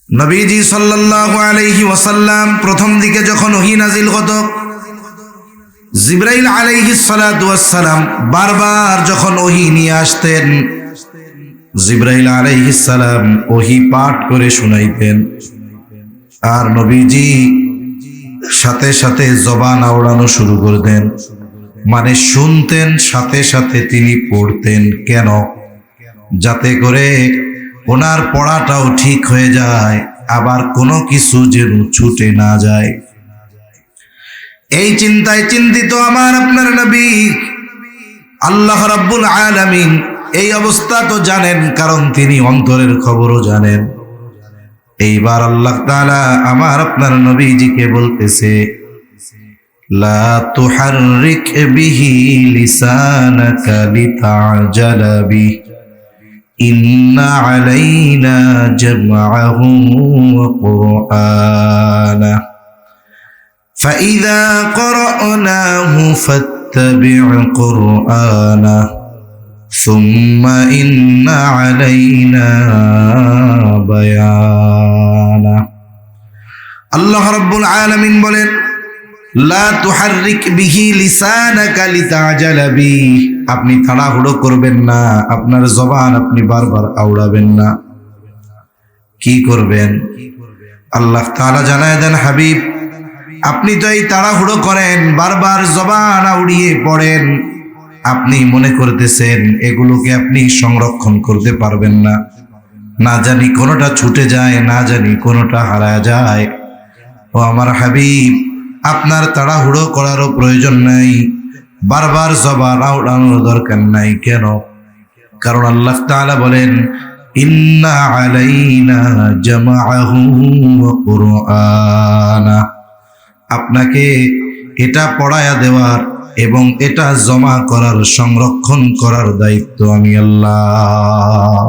নবীজি সাল্লাল্লাহু আলাইহি ওয়াসাল্লাম প্রথম দিকে যখন ওহী নাজিল হতো, জিবরাইল আলাইহিস সালাতু ওয়াস সালাম বারবার যখন ওহী নিয়ে আসতেন, জিবরাইল আলাইহিস সালাম ওহী পাঠ করে শোনাইতেন, আর নবীজি সাথে সাথে জবান আওড়ানো শুরু করতেন। মানে শুনতেন, সাথে সাথে তিনি পড়তেন। কেন? যাতে করে ওনার পড়াটাও ঠিক হয়ে যায়, আবার কোনো কিছু যেন ছুটে না যায়। এই চিন্তায় চিন্তিত আমার আপনার নবী। আল্লাহ রাব্বুল আলামিন এই অবস্থা তো জানেন, কারণ তিনি অন্তরের খবরও জানেন। এইবার আল্লাহ তাআলা আমার আপনার নবীজিকে বলতেছে, লা তুহাররিক বিহি লিসানাকা লিতা'জালা বিহি ইন্না আলাইনা জামআহু ওয়া কুরআনা ফাইযা ক্বরানাহু ফাত্তাবি' কুরআনা সুম্মা ইন্না আলাইনা বায়ানা। আল্লাহ রাব্বুল আলামিন বলেন, লা তুহাররিক বিহি লিসানাকা লিতা'জালা বিহি, আপনি তাড়াহুড়ো করবেন না, আপনার জবান আপনি বারবার আওড়াবেন না। কি করবেন? আল্লাহ তাআলা জানায় দেন, হাবিব আপনি তো এই তাড়াহুড়ো করেন, বারবার জবান আউড়িয়ে পড়েন, আপনি মনে করতেছেন এগুলোকে আপনি সংরক্ষণ করতে পারবেন না, না জানি কোনোটা ছুটে যায়, না জানি কোনোটা হারায় যায়। ও আমার হাবিব, আপনার তাড়াহুড়ো করারও প্রয়োজন নাই, বারবার জবান আওড়ানোর দরকার নাই। কেন? কারণ আল্লাহ তাআলা বলেন, ইন্না আলাইনা জামআহু ওয়া কুরআনা, আপনাকে এটা পড়ায়া দেওয়ার এবং এটা জমা করার, সংরক্ষণ করার দায়িত্ব আমি আল্লাহ।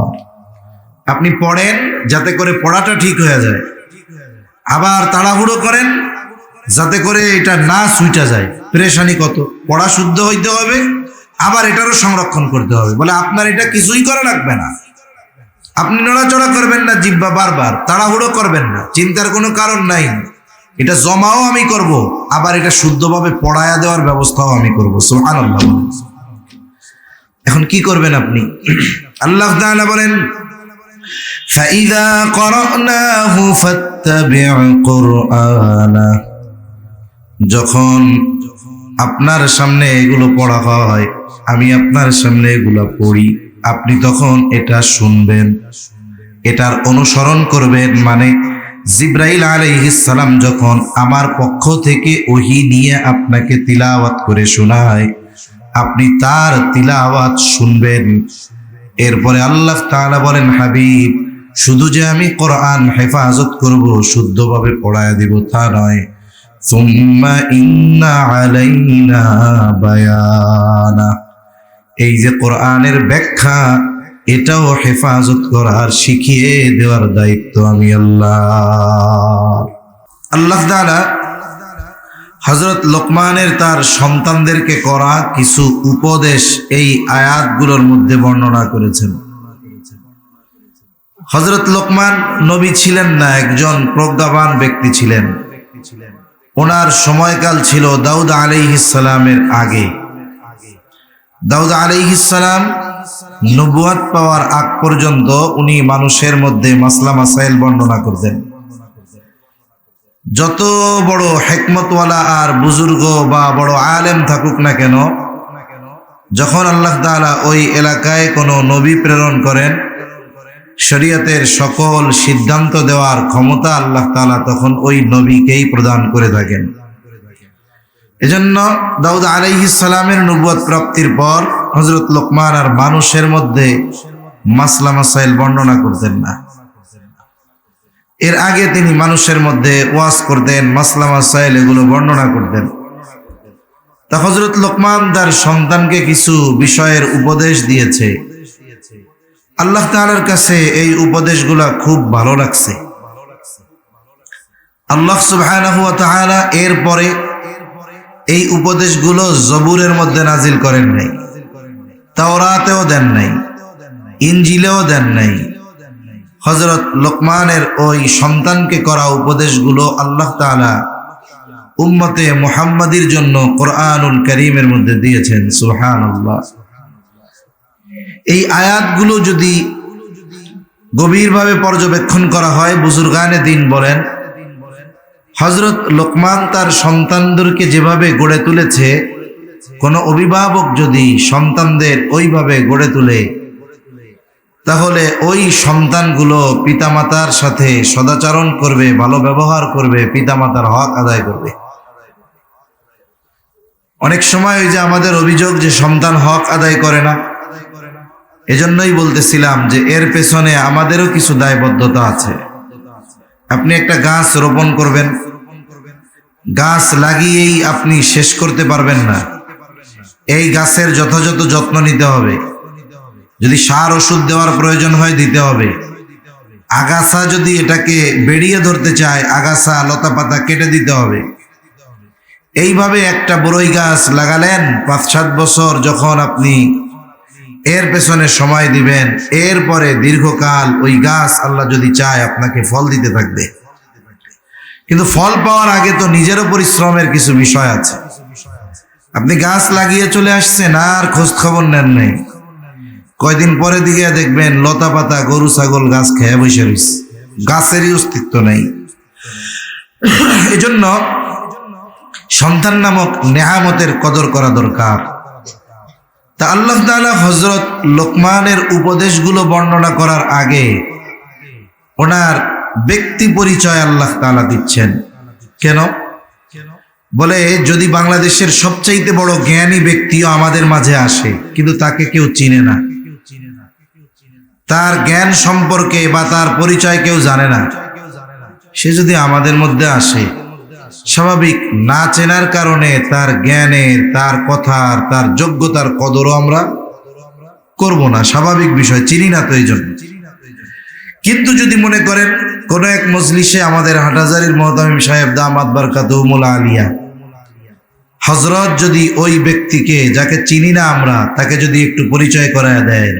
আপনি পড়েন যাতে করে পড়াটা ঠিক হয়ে যায়, আবার তাড়াহুড়ো করেন যাতে করে এটা না ছুটে যায়। পেরেশানি কত! পড়া শুদ্ধ হইতে হবে, আবার এটারও সংরক্ষণ করতে হবে। বলে আপনার এটা কিছুই করা লাগবে না, আপনি নড়াচড়া করবেন না, জিহ্বা বারবার তাড়াহুড়ো করবেন না, চিন্তার কোনো কারণ নাই। এটা জমাও আমি করব, আবার এটা শুদ্ধভাবে পড়ায়া দেওয়ার ব্যবস্থাও আমি করব। সুবহানাল্লাহ। এখন কি করবেন আপনি? আল্লাহ তাআলা বলেন, ফাইযা ক্বরানাহু ফাত্তাবি' কুরআনা, যখন আপনার সামনে এগুলো পড়া হয়, আমি আপনার সামনে এগুলো পড়ি, আপনি তখন এটা শুনবেন, এটার অনুসরণ করবেন। মানে জিবরাইল আলাইহিস সালাম যখন আমার পক্ষ থেকে ওহী নিয়ে আপনাকে তিলাওয়াত করে শোনায়, আপনি তার তিলাওয়াত শুনবেন। এরপরে আল্লাহ তাআলা বলেন, হাবিব শুধু যে আমি কোরআন হেফাজত করব, শুদ্ধভাবে পড়ায়া দিব তা নয়, সুম্মা ইন্না আলাইনা বায়ানা, এই যে কোরআনের ব্যাখ্যা, এটাও হেফাজত করার, শিখিয়ে দেওয়ার দায়িত্ব আমি আল্লাহ। আল্লাহ তাআলা হযরত লোকমানের তার সন্তানদেরকে করা কিছু উপদেশ এই আয়াতগুলোর মধ্যে বর্ণনা করেছেন। হযরত লোকমান নবী ছিলেন না, একজন প্রজ্ঞাবান ব্যক্তি ছিলেন। ওনার সময়কাল ছিল দাউদ আলাইহিস সালামের আগে। দাউদ আলাইহিস সালাম নবুয়ত পাওয়ার আগ পর্যন্ত উনি মানুষের মধ্যে মাসলা মাসাইল বর্ণনা করতেন। যত বড় হিকমতওয়ালা আর বুজুর্গ বা বড় আলেম থাকুক না কেন, যখন আল্লাহ তাআলা ওই এলাকায় কোনো নবী প্রেরণ করেন, শরীয়তের সকল সিদ্ধান্ত দেওয়ার ক্ষমতা আল্লাহ তাআলা তখন ওই নবীকেই প্রদান করে থাকেন। এজন্য দাউদ আলাইহিস সালামের নবুয়ত প্রাপ্তির পর হযরত লোকমান আর মানুষের মধ্যে মাসলা মাসাইল বর্ণনা করতেন না। এর আগে তিনি মানুষের মধ্যে ওয়াজ করতেন, মাসলা মাসাইল এগুলো বর্ণনা করতেন। তা হযরত লোকমান তার সন্তানকে কিছু বিষয়ের উপদেশ দিয়েছে। আল্লাহ তাআলার কাছে এই উপদেশগুলা খুব ভালো লাগছে। আল্লাহ সুবহানাহু ওয়া তাআলা এরপরে এই উপদেশগুলো জবুরের মধ্যে নাজিল করেন নাই, তাওরাতেও দেন নাই, ইনজিলেও দেন নাই, হযরত লোকমানের ওই সন্তানকে করা উপদেশগুলো আল্লাহ তাআলা উম্মতে মুহাম্মাদির জন্য কোরআনুল কারীমের মধ্যে দিয়েছেন। সুবহানাল্লাহ। এই আয়াতগুলো যদি গভীরভাবে পর্যবেক্ষণ করা হয়, বুজুর্গানে দিন বলেন হযরত লোকমান তার সন্তানদেরকে যেভাবে গড়ে তুলেছে, কোনো অভিভাবক যদি সন্তানদের ওইভাবে গড়ে তোলে তাহলে ওই সন্তানগুলো পিতামাতার সাথে সদাচরণ করবে, ভালো ব্যবহার করবে, পিতামাতার হক আদায় করবে। অনেক সময় ওই যে আমাদের অভিযোগ যে সন্তান হক আদায় করে না, এজন্যই বলতেছিলাম যে এর পেছনে আমাদেরও কিছু দায়বদ্ধতা আছে। আপনি একটা গাছ রোপণ করবেন, গাছ লাগিয়েই আপনি শেষ করতে পারবেন না। এই গাছের যথাযথ যত্ন নিতে হবে, যদি সার ওষুধ দেওয়ার প্রয়োজন হয় দিতে হবে। আগাছা যদি এটাকে বেরিয়ে ধরতে চায়, আগাছা লতা পাতা কেটে দিতে হবে। এইভাবে একটা বড়ই গাছ লাগালেন, 5-7 বছর যখন আপনি এর পেছনে সময় দিবেন, এরপরে দীর্ঘকাল ওই গাছ আল্লাহ যদি চায় আপনাকে ফল দিতে থাকবে। কিন্তু ফল পাওয়ার আগে তো নিজেরও পরিশ্রমের কিছু বিষয় আছে। আপনি গাছ লাগিয়ে চলে আসছেন, আর খোঁজ খবর নেন নাই, কয়দিন পরে দিকে দেখবেন লতা পাতা গরু ছাগল গাছ খেয়ে বসে রয়েছে, গাছেরই অস্তিত্ব নেই। এজন্য সন্তান নামক নেয়ামতের কদর করা দরকার। তা আল্লাহ তাআলা হযরত লোকমানের উপদেশগুলো বর্ণনা করার আগে ওনার ব্যক্তি পরিচয় আল্লাহ তাআলা দিচ্ছেন। কেন? বলে যদি বাংলাদেশের সবচাইতে বড় জ্ঞানী ব্যক্তিও আমাদের মাঝে আসে কিন্তু তাকে কেউ চিনে না, তার জ্ঞান সম্পর্কে বা তার পরিচয় কেউ জানে না, সে যদি আমাদের মধ্যে আসে, স্বাভাবিক না চেনার কারণে তার জ্ঞানের, তার কথার, তার যোগ্যতার কদরও আমরা করব না, স্বাভাবিক বিষয়, চিনি না তো এই জন্য। কিন্তু যদি মনে করেন কোন এক মজলিসে আমাদের হাটহাজারীর মুহতামিম সাহেব দামাত বারকাতুহুল আলিয়া হযরত যদি ওই ব্যক্তিকে, যাকে চিনি না আমরা, তাকে যদি একটু পরিচয় করায় দেয়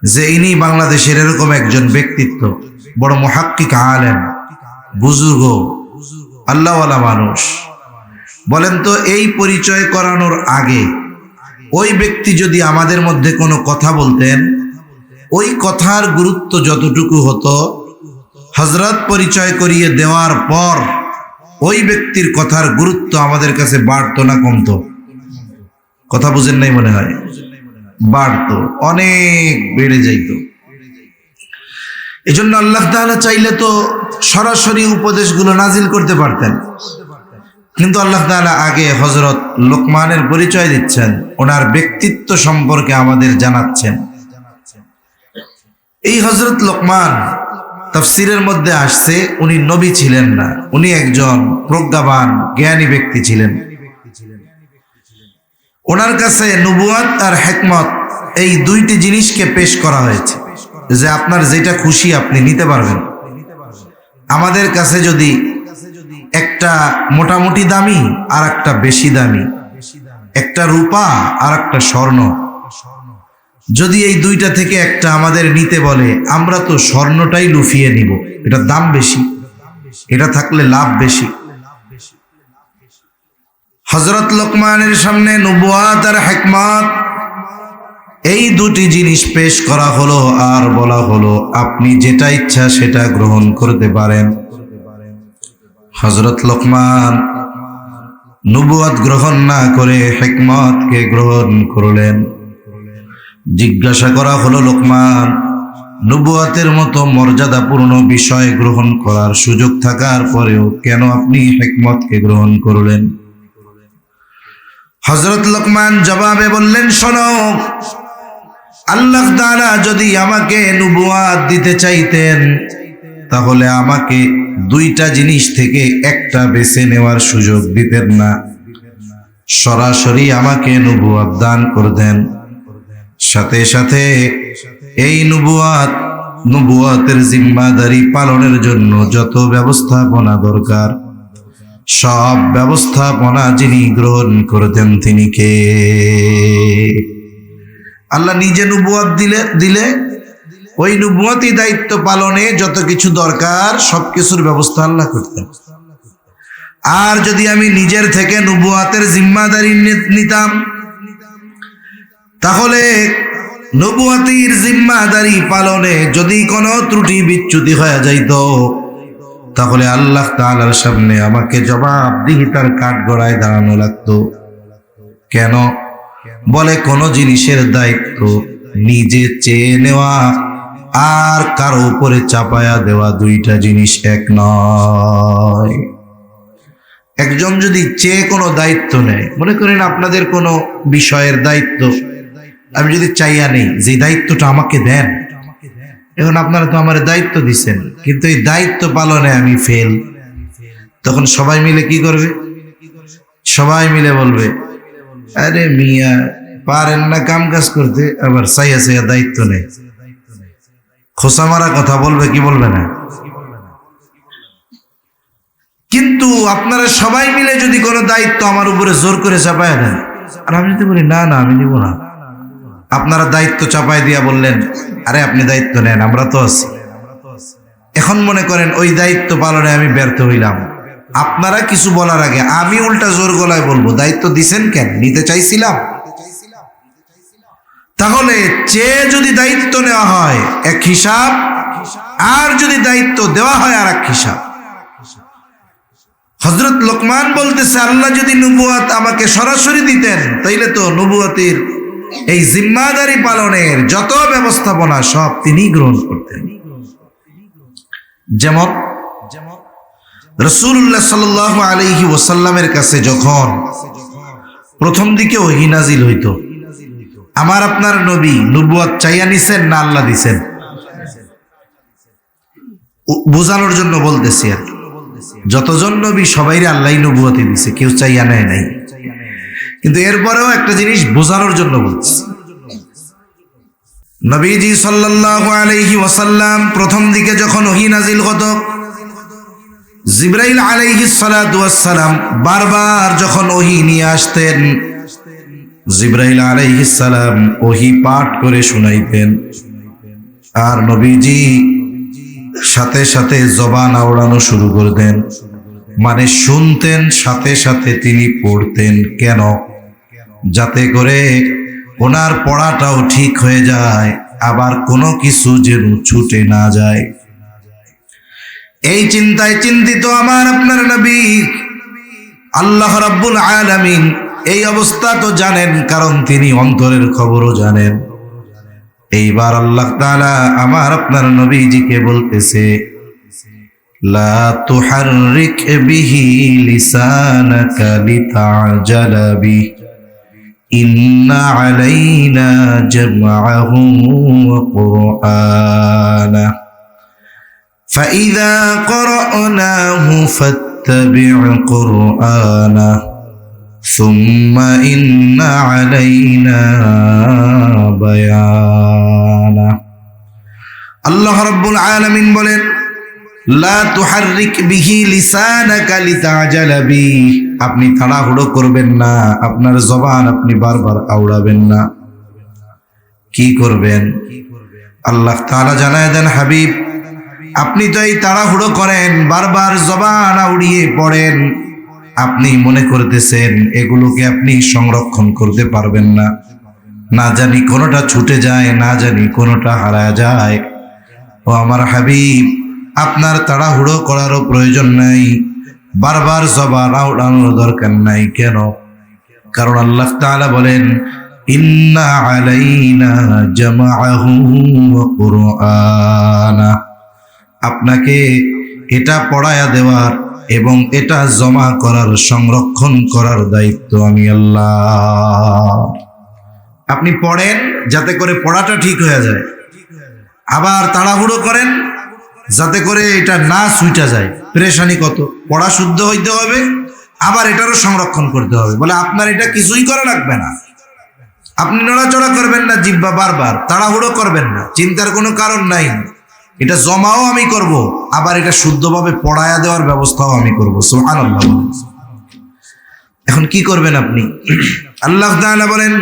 যে ইনি বাংলাদেশের এরকম একজন ব্যক্তিত্ব, বড় মুহাক্কিক আলেম, বুজুর্গ, আল্লাহওয়ালা মানুষ, বলেন তো এই পরিচয় করানোর আগে ওই ব্যক্তি যদি আমাদের মধ্যে কোনো কথা বলতেন, ওই কথার গুরুত্ব যতটুকু হতো হযরত পরিচয় করিয়ে দেওয়ার পর ওই ব্যক্তির কথার গুরুত্ব আমাদের কাছে বাড়তো না কমতো? কথা বুঝেন নাই মনে হয়? বাড়তো, অনেক বেড়ে যাইত। এজন্য আল্লাহ তাআলা চাইলে তো সরাসরি উপদেশগুলো নাজিল করতে পারতেন, কিন্তু আল্লাহ তাআলা আগে হযরত লোকমানের পরিচয় দিচ্ছেন, ওনার ব্যক্তিত্ব সম্পর্কে আমাদের জানাচ্ছেন। এই হযরত লোকমান তাফসীরের মধ্যে আসছে উনি নবী ছিলেন না, উনি একজন প্রজ্ঞাবান জ্ঞানী ব্যক্তি ছিলেন। ওনার কাছে নবুয়ত আর হিকমত এই দুইটি জিনিসকে পেশ করা হয়েছে যে আপনার যেটা খুশি আপনি নিতে পারবেন। আমাদের কাছে যদি একটা মোটামুটি দামি আর একটা বেশি দামি, একটা রূপা আর একটা স্বর্ণ, যদি এই দুইটা থেকে একটা আমাদের নিতে বলে, আমরা তো স্বর্ণটাই লুফিয়ে নিব, এটা দাম বেশি, এটা থাকলে লাভ বেশি। হযরত লোকমানের সামনে নবুয়ত আর হিকমত এই দুটি জিনিস পেশ করা হলো আর বলা হলো আপনি যেটা ইচ্ছা সেটা গ্রহণ করতে পারেন। হযরত লোকমান নবুয়ত গ্রহণ না করে হিকমতকে গ্রহণ করলেন। জিজ্ঞাসা করা হলো, লোকমান, নবুয়তের মতো মর্যাদাপূর্ণ বিষয় গ্রহণ করার সুযোগ থাকার পরেও কেন আপনি হিকমতকে গ্রহণ করলেন? হযরত লোকমান জবাবে বললেন, শোনো, আল্লাহ তাআলা যদি আমাকে নবুয়ত দিতে চাইতেন তাহলে আমাকে দুইটা জিনিস থেকে একটা বেছে নেওয়ার সুযোগ দিতেন না, সরাসরি আমাকে নবুয়ত দান করতেন। সাথে সাথে এই নবুয়তের জিম্মাদারি পালনের জন্য যত ব্যবস্থাপনা দরকার সব ব্যবস্থাপনা যিনি গ্রহণ করতেন তিনি কে? আল্লাহ নিজে নবুয়ত দিলে ওই নবুয়তি দায়িত্ব পালনে যত কিছু দরকার সবকিছুর ব্যবস্থা আল্লাহ করতেন। আর যদি আমি নিজের থেকে নবুয়াতের জিম্মাদারি নিতাম, তাহলে নবুয়াতির জিম্মাদারি পালনে যদি কোনো ত্রুটি বিচ্যুতি হয়ে যাইত, তাহলে আল্লাহ তাআলার সামনে আমাকে জবাবদিহিতার কাঠগড়ায় দাঁড়ানো লাগতো। কেন? বলে কোন জিনিসের দায়িত্ব নিজে চেয়ে নেওয়া আর কারো উপরে চাপায়া দেওয়া দুইটা জিনিস এক নয়। একজন যদি চেয়ে কোনো দায়িত্ব নেয়, মনে করেন আপনাদের কোনো বিষয়ের দায়িত্ব আমি যদি চাইয়া নেই যে দায়িত্বটা আমাকে দেন, এখন আপনারা তো আমার দায়িত্ব দিচ্ছেন, কিন্তু এই দায়িত্ব পালনে আমি ফেল, তখন সবাই মিলে কি করবে? সবাই মিলে বলবে, আরে মিয়া পারেন না কাম কাজ করতে, আবার চাইয়া চাইয়া দায়িত্ব নেই। খোসা মারা কথা বলবে কি বলবে না? কিন্তু আপনারা সবাই মিলে যদি কোনো দায়িত্ব আমার উপরে জোর করে চাপায় দেন, আর আমি যদি বলি না না আমি নিব না, আপনারা দায়িত্ব চাপাই দিয়া বললেন আরে আপনি দায়িত্ব নেন, আমরা তো আছি। এখন মনে করেন ওই দায়িত্ব পালনে আমি ব্যর্থ হইলাম, আপনারা কিছু বলার আগে আমি উল্টা জোর গলায় বলবো দায়িত্ব দিছেন কেন? নিতে চাইছিলাম। তাহলে চেয়ে যদি দায়িত্ব নেওয়া হয় এক হিসাব, আর যদি দায়িত্ব দেওয়া হয় আর এক হিসাব। হযরত লোকমান বলতেছে, আল্লাহ যদি নবুয়ত আমাকে সরাসরি দিতেন, তাইলে তো নবুয়তের এই জিম্মাদারি পালনের যত ব্যবস্থাপনা সব তিনি গ্রহণ করতেন। যেমন রাসূলুল্লাহ সাল্লাল্লাহু আলাইহি ওয়াসাল্লামের কাছে যখন প্রথম দিকে ওহী নাজিল হইতো, আমার আপনার নবী নবুয়ত চাইয়া নিছেন না আল্লাহ দিছেন? বোঝানোর জন্য বলতেছি আর যতজন নবী সবাইরে আল্লাহ নবুয়তি দিছে, কেউ চাইয়া নেয় নাই। কিন্তু এরপরেও একটা জিনিস বোঝানোর জন্য বলছি, নবীজি সাল্লাল্লাহু আলাইহি ওয়াসাল্লাম প্রথম দিকে যখন ওহী নাজিল হতো, জিবরাইল আলাইহিস সালাতু ওয়াস সালাম বারবার যখন ওহী নিয়ে আসতেন, জিবরাইল আলাইহিস সালাম ওহী পাঠ করে শুনাইতেন, আর নবীজি সাথে সাথে জবান আওড়ানো শুরু করতেন, মানে শুনতেন সাথে সাথে তিনি পড়তেন। কেন? যাতে করে ওনার পড়াটাও ঠিক হয়ে যায়, আবার কোনো কিছু যেন ছুটে না যায়। এই চিন্তায় চিন্তিত আমার আপনার নবী। আল্লাহ রাব্বুল আলামিন এই অবস্থা তো জানেন, কারণ তিনি অন্তরের খবরও জানেন। এইবার আল্লাহ তাআলা আমার আপনার নবীজিকে বলতেছে, লা তুহাররিক বিহি লিসানাকা লিতা'জালা বি ইন্না আলাইনা জামআহু ওয়া কুরআনা ফাইযা ক্বরা'নাহু ফাত্তাবি' কুরআনা সুম্মা ইন্না আলাইনা বায়ানা। আল্লাহ রাব্বুল আলামিন বলেন, লা তুহাররিক বিহি লিসানাকা লিতা'জালা বি, আপনি তাড়াহুড়ো করবেন না, আপনার জবান আপনি বারবার আওড়াবেন না। কি করবেন? আল্লাহ তাআলা জানায় দেন, হাবিব আপনি তো এই তাড়াহুড়ো করেন, বারবার জবান আউড়িয়ে পড়েন, আপনি মনে করতেছেন এগুলোকে আপনি সংরক্ষণ করতে পারবেন না, না জানি কোনোটা ছুটে যায়, না জানি কোনোটা হারায় যায়। ও আমার হাবিব, আপনার তাড়াহুড়ো করারও প্রয়োজন নাই, বারবার জবান আওড়ানোর দরকার নাই। কেন? কারণ আল্লাহ তাআলা বলেন, ইন্না আলাইনা জামআহু ওয়া কুরআনা, আপনাকে এটা পড়ায়া দেওয়ার এবং এটা জমা করার, সংরক্ষণ করার দায়িত্ব আমি আল্লাহ। আপনি পড়েন যাতে করে পড়াটা ঠিক হয়ে যায়, আবার তাড়াহুড়ো করেন যাতে করে এটা না ছুটে যায়। পেরেশানি কত! পড়া শুদ্ধ হইতে হবে, আবার এটারও সংরক্ষণ করতে হবে। বলে আপনার এটা কিছুই করা লাগবে না, আপনি নড়াচড়া করবেন না, জিহ্বা বারবার তাড়াহুড়ো করবেন না, চিন্তার কোনো কারণ নাই। এটা জমাও আমি করব, আবার এটা শুদ্ধভাবে পড়ায়া দেওয়ার ব্যবস্থাও আমি করব। সুবহানাল্লাহ। এখন কি করবেন আপনি? আল্লাহ তাআলা বলেন,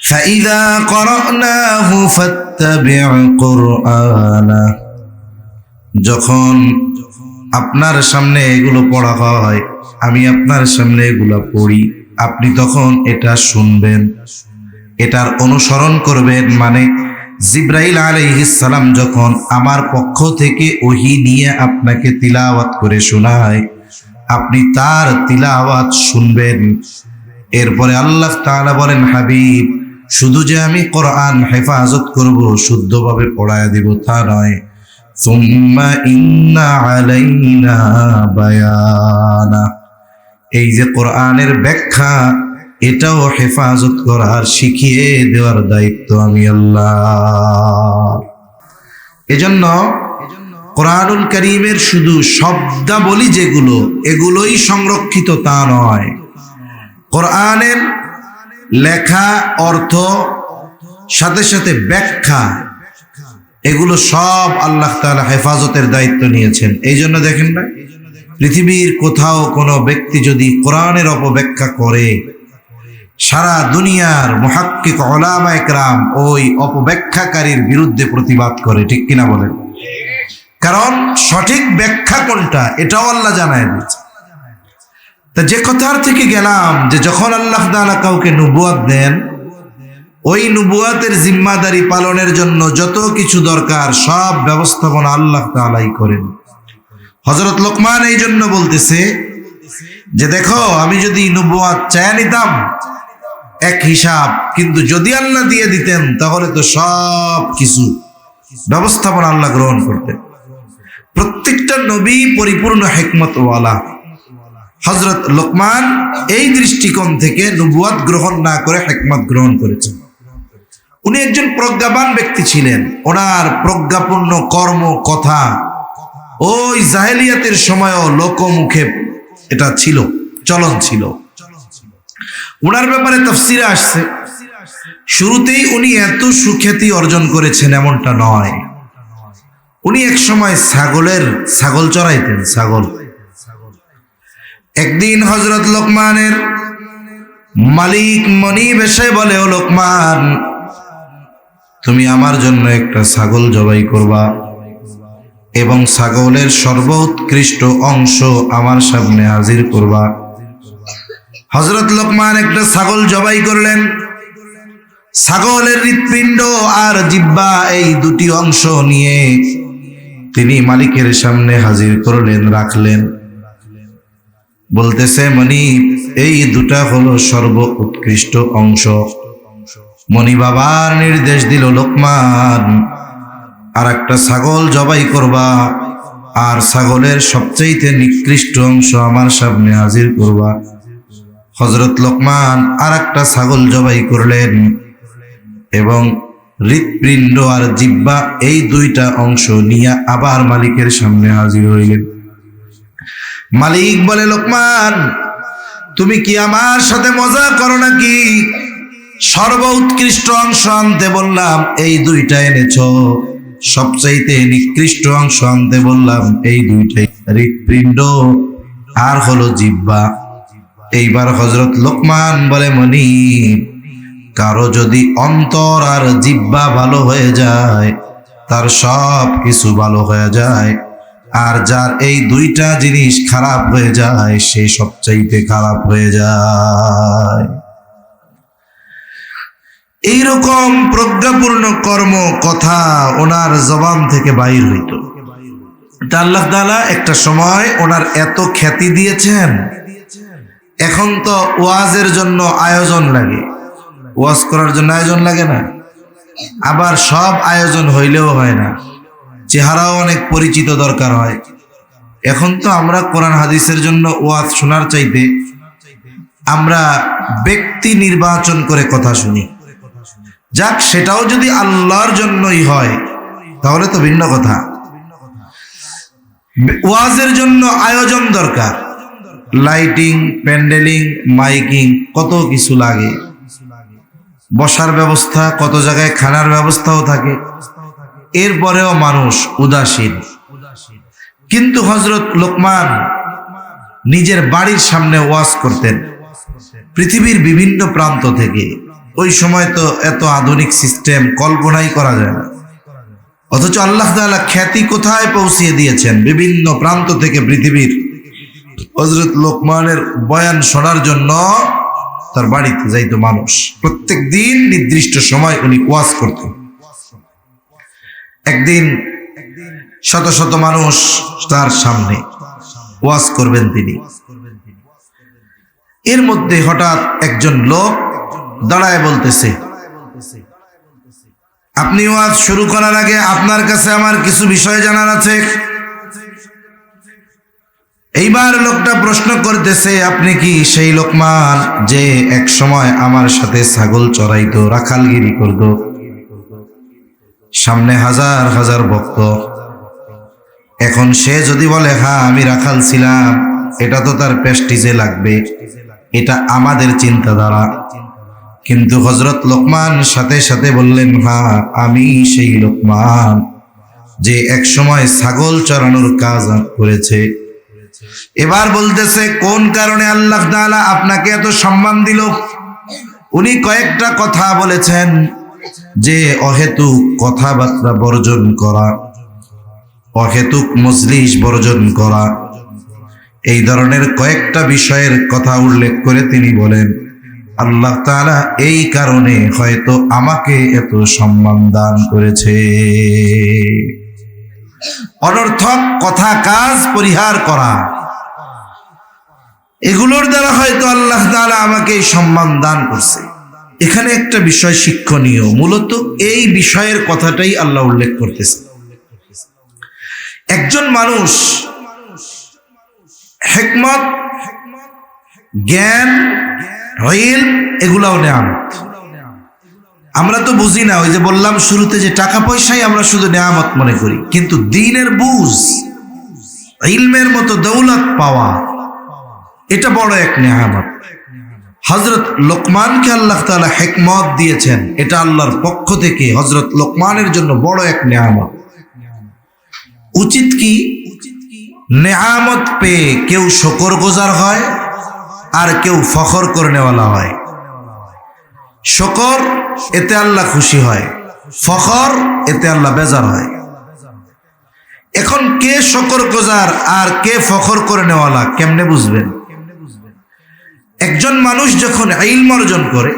ফাইযা ক্বরানাহু ফাত্তাবি' কুরআনা, যখন আপনার সামনে এগুলো পড়া হয়, আমি আপনার সামনে এগুলো পড়ি, আপনি তখন এটা শুনবেন, এটার অনুসরণ করবেন। মানে জিবরাইল আলাইহিস সালাম যখন আমার পক্ষ থেকে ওহী নিয়ে আপনাকে তিলাওয়াত করে শোনায়, আপনি তার তিলাওয়াত শুনবেন। এরপরে আল্লাহ তাআলা বলেন, হাবিব, শুধু যে আমি কোরআন হেফাজত করব, শুদ্ধভাবে পড়ায় দিব তা নয়, সুম্মা ইন্না আলাইনা বায়ানা, এই যে কোরআনের ব্যাখ্যা, এটাও হেফাজত করার, শিখিয়ে দেওয়ার দায়িত্ব আমি আল্লাহ। এজন্য কোরআনুল কারীমের শুধু শব্দাবলী যেগুলো, এগুলোই সংরক্ষিত তা নয়। কোরআনের লেখা, অর্থ, সাথে সাথে ব্যাখ্যা, এগুলো সব আল্লাহ তাআলা হেফাজতের দায়িত্ব নিয়েছেন। এই জন্য দেখেন না, পৃথিবীর কোথাও কোনো ব্যক্তি যদি কোরআনের অপব্যাখ্যা করে, সারা দুনিয়ার মুহাক্কিক উলামায়ে কেরাম ওই অপব্যাখ্যাকারীর বিরুদ্ধে প্রতিবাদ করে, ঠিক কিনা বলেন? কারণ সঠিক ব্যাখ্যা কোনটা এটাও আল্লাহ জানায় দিয়েছে। তা যে কথার থেকে গেলাম, যে যখন আল্লাহ তাআলা কাউকে নবুয়ত দেন, ওই নবুয়তের জিম্মাদারি পালনের জন্য যত কিছু দরকার সব ব্যবস্থাপনা আল্লাহ তাআলাই করেন। হযরত লোকমান এই জন্য বলতেছে যে দেখো, আমি যদি নবুয়ত চায় নিতাম এক হিসাব, কিন্তু যদি আল্লাহ দিয়ে দিতেন তাহলে তো সব কিছু ব্যবস্থাপনা আল্লাহ গ্রহণ করতেন। প্রত্যেকটা নবী পরিপূর্ণ হিকমতওয়ালা। হযরত লোকমান এই দৃষ্টিকোণ থেকে নবুয়ত গ্রহণ না করে হিকমত গ্রহণ করেছেন। উনি একজন প্রজ্ঞাবান ব্যক্তি ছিলেন। ওনার প্রজ্ঞাপূর্ণ কর্ম, কথা ওই জাহেলিয়াতের সময়ও লোকমুখে এটা ছিল, চলন ছিল। ওনার ব্যাপারে তাফসিরে আসছে, শুরুতেই উনি এত সুখ্যাতি অর্জন করেছেন এমনটা নয়। উনি এক সময় ছাগল চড়াইতেন, ছাগল। একদিন হযরত লোকমানের মালিক মনিব এসে বলে, ও লোকমান, তুমি আমার জন্য একটা ছাগল জবাই করবা এবং ছাগলের সর্বোৎকৃষ্ট অংশ আমার সামনে হাজির করবা। হযরত লোকমান একটা ছাগল জবাই করলেন। ছাগলের হৃৎপিণ্ড আর জিহ্বা, এই দুটি অংশ নিয়ে তিনি মালিকের সামনে হাজির করলেন, রাখলেন। বলতেছে, মনিব, এই দুটা হলো সর্বোৎকৃষ্ট অংশ। মনিব আবার নির্দেশ দিল, লোকমান, আর একটা ছাগল জবাই করবা, আর ছাগলের সবচেয়ে নিকৃষ্ট অংশ আমার সামনে হাজির করবা। হযরত লোকমান আর একটা ছাগল জবাই করলেন এবং হৃৎপিণ্ড আর জিহ্বা, এই দুইটা অংশ নিয়ে আবার মালিকের সামনে হাজির হইলেন। মালিক বলে, লোকমান, তুমি কি আমার সাথে মজা করো নাকি? সর্বোৎকৃষ্ট অংশ আনতে বললাম, এই দুইটা এনেছো। সবচাইতে নিকৃষ্ট অংশ আনতে বললাম, এই দুইটাই, হৃৎপিণ্ড আর হলো জিহ্বা। এইবার হযরত লোকমান বলে, মনিব, কারো যদি অন্তর আর জিহ্বা ভালো হয়ে যায়, তার সব কিছু ভালো হয়ে যায়, আর যার এই দুইটা জিনিস খারাপ হয়ে যায়, সে সবচাইতে খারাপ হয়ে যায়। এইরকম প্রজ্ঞাপূর্ণ কর্ম, কথা ওনার জবান থেকে বাইর হইত। আল্লাহ তাআলা একটা সময় ওনার এত খ্যাতি দিয়েছেন। এখন তো ওয়াজের জন্য আয়োজন লাগে, ওয়াজ করার জন্য আয়োজন লাগে না? আবার সব আয়োজন হইলেও হয় না, চেহারাও অনেক পরিচিত দরকার হয়। এখন তো আমরা কোরআন হাদিসের জন্য ওয়াজ শোনার চাইতে আমরা ব্যক্তি নির্বাচন করে কথা শুনি। যাক, সেটাও যদি আল্লাহর জন্যই হয় তাহলে তো ভিন্ন কথা। ওয়াজের জন্য আয়োজন দরকার, লাইটিং, প্যান্ডেলিং, মাইকিং, কত কিছু লাগে। বসার ব্যবস্থা, কত জায়গায় খানার ব্যবস্থাও থাকে। এরপরেও মানুষ উদাসীন। কিন্তু হযরত লোকমান নিজের বাড়ির সামনে ওয়াজ করতেন। পৃথিবীর বিভিন্ন প্রান্ত থেকে ওই সময় তো এত আধুনিক সিস্টেম কল্পনাই করা যায় না, অথচ আল্লাহ তাআলা খ্যাতি কোথায় পৌঁছিয়ে দিয়েছেন। বিভিন্ন প্রান্ত থেকে পৃথিবীর হযরত লোকমানের বয়ান শোনার জন্য তার বাড়িতে যাইতো মানুষ। প্রত্যেক দিন নির্দিষ্ট সময় উনি ওয়াজ করতেন। একদিন শত শত মানুষ তার সামনে ওয়াজ করবেন তিনি। এর মধ্যে হঠাৎ একজন লোক দাঁড়ায় বলতেছে, আপনি ওয়াজ শুরু করার আগে আপনার কাছে আমার কিছু বিষয় জানার আছে। এইবার লোকটা প্রশ্ন করতেছে, আপনি কি সেই লোকমান যে এক সময় আমার সাথে ছাগল চড়াইতো, রাখালগিরি করত, সামনে হাজার হাজার ভক্ত, এখন সে যদি বলে হ্যাঁ আমি রাখাল ছিলাম, এটা তো তার প্রেস্টিজে লাগবে, এটা আমাদের চিন্তাধারা। কিন্তু হযরত লোকমান সাথে সাথে বললেন, হ্যাঁ আমি সেই লোকমান যে এক সময় ছাগল চড়ানোর কাজ করেছে। এবার বলতেছে, কোন কারণে আল্লাহ তাআলা আপনাকে এত সম্মান দিল? উনি কয়েকটা কথা বলেছেন, যে অহেতুক কথাবার্তা বর্জন করা, অহেতুক মজলিস বর্জন করা, এই ধরনের কয়েকটা বিষয়ের কথা উল্লেখ করে তিনি বলেন, আল্লাহ তাআলা এই কারণে হয়তো আমাকে এত সম্মান দান করেছে। অনর্থক কথা কাজ পরিহার করা, এগুলোর দ্বারা হয়তো আল্লাহ তাআলা আমাকে এই সম্মান দান করছে। এখানে একটা বিষয় শিক্ষণীয়, মূলত এই বিষয়ের কথাটাই আল্লাহ উল্লেখ করতেছে। একজন মানুষ হিকমত, জ্ঞান, ইলম এগুলাও নেয়ামত। আমরা তো বুঝি না, ওই যে বললাম শুরুতে যে টাকা পয়সাই আমরা শুধু নেয়ামত মনে করি, কিন্তু দ্বীনের বুঝ, ইলমের মতো দৌলত পাওয়া, এটা বড় এক নেয়ামত। হযরত লোকমানকে আল্লাহ তাআলা হিকমত দিয়েছেন, এটা আল্লাহর পক্ষ থেকে হযরত লোকমানের জন্য বড় এক নেয়ামত। উচিত কি নেয়ামত পেয়ে কেউ শুকরগুজার হয় আর কেউ ফখর করে নেওয়ালা হয়। শুকর এতে আল্লাহ খুশি হয়, ফখর এতে আল্লাহ বেজার হয়। এখন কে শুকরগুজার আর কে ফখর করে নেওয়ালা কেমনে বুঝবেন? একজন মানুষ যখন ইলম অর্জন করে,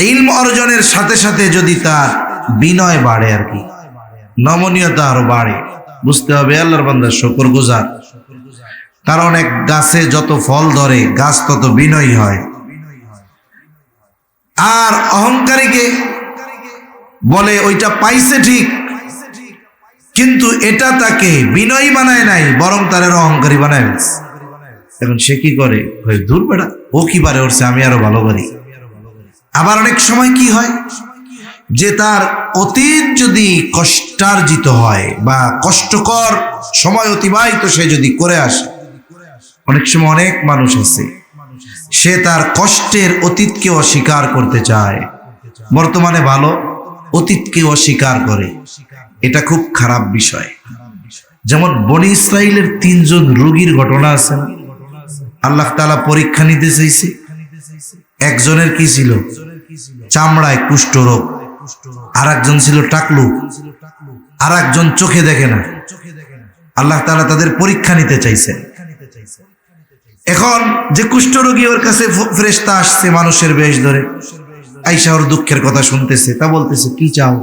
ইলম অর্জনের সাথে সাথে যদি তার বিনয় বাড়ে, আর কি নমনীয়তা আরো বাড়ে, বুঝতে হবে আল্লাহর বান্দা শুকরগুজার। কারণ এক গাছে যত ফল ধরে গাছ তত বিনয়ী হয়। আর অহংকারীকে বলে ওইটা পাইছে ঠিক, কিন্তু এটা তাকে বিনয়ী বানায় নাই, বরং তার অহংকারী বানায় ফেলছে। এখন সে কি করে, দূর বেড়া, ও কি পারে উঠছে, আমি আরো ভালো পারি। আবার অনেক সময় কি হয় যে তার অতীত যদি কষ্টার্জিত হয় বা কষ্টকর সময় অতিবাহিত সে যদি করে আসে, অনেক সময় অনেক মানুষ আছে সে তার কষ্টের অতীতকে অস্বীকার করতে চায়, বর্তমানে ভালো, অতীতকে অস্বীকার করে। এটা খুব খারাপ বিষয়। যেমন বনি ইসরাইলের 3 জন রোগীর ঘটনা আছে না? আল্লাহ তাআলা পরীক্ষা নিতে চাইছে। একজনের কি ছিল, চামড়ায় কুষ্ঠ রোগ, আর একজন ছিল টাকলু, আর একজন চোখে দেখে না। আল্লাহ তাআলা তাদের পরীক্ষা নিতে চাইছেন। এখন যে কুষ্ঠ রোগী, ওর কাছে ফেরেশতা আসছে মানুষের বেশ ধরে, আইসা ওর দুঃখের কথা শুনতেছে। তা বলতেছে, কি চাও?